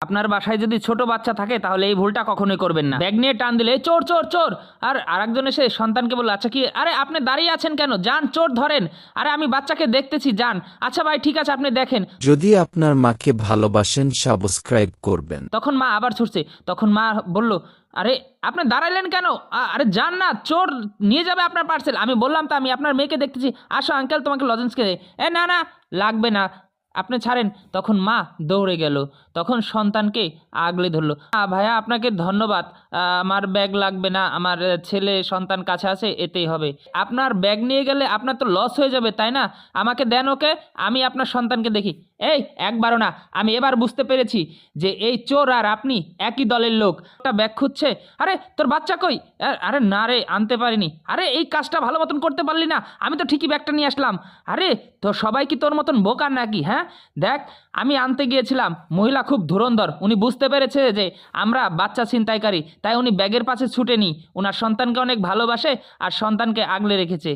আপনার বাসায় যদি ছোট বাচ্চা থাকে তাহলে এই ভুলটা কখনোই করবেন না। ব্যাগ নিয়ে টান দিলে চোর চোর চোর, আর আরেকজন এসে সন্তানকে বলল, আচ্ছা কি, আরে আপনি দাঁড়িয়ে আছেন কেন, যান চোর ধরেন। আরে আমি বাচ্চাকে দেখতেছি, যান। আচ্ছা ভাই ঠিক আছে, আপনি দেখেন। যদি আপনার মাকে ভালোবাসেন সাবস্ক্রাইব করবেন। তখন মা আবার ছুটছে। তখন মা বলল, আরে আপনি দাঁড়াইলেন কেন, আরে যান না, চোর নিয়ে যাবে আপনার পার্সেল। আমি বললাম তো আমি আপনার মেয়েকে দেখতেছি, আসো আঙ্কেল তোমাকে লজেন্স খেয়ে দেয়। না না লাগবে না, আপনি ছাড়েন। তখন মা দৌড়ে গেল, তখন সন্তানকে আগলে ধরলো। ভাইয়া আপনাকে ধন্যবাদ, আমার ব্যাগ লাগবে না, আমার ছেলে সন্তান কাছে আছে, এতেই হবে। আপনার ব্যাগ নিয়ে গেলে আপনার তো লস হয়ে যাবে তাই না, আমাকে দেন ওকে, আমি আপনার সন্তানকে দেখি। এই একবারও না, আমি এবার বুঝতে পেরেছি যে এই চোর আর আপনি একই দলের লোক। একটা ব্যাগ খুঁজছে, আরে তোর বাচ্চা কই, আরে না রে আনতে পারিনি। আরে এই কাজটা ভালো মতন করতে পারলি না, আমি তো ঠিকই ব্যাগটা নিয়ে আসলাম। আরে তো সবাই কি তোর মতন বোকা নাকি, হ্যাঁ দেখ আমি আনতে গিয়েছিলাম, মহিলা খুব ধুরন্ধর, উনি বুঝতে পেরেছে যে আমরা বাচ্চা ছিনতাইকারী, তাই উনি ব্যাগের পাশে ছুটেনি, ওনার সন্তানকে অনেক ভালোবাসে আর সন্তানকে আগলে রেখেছে।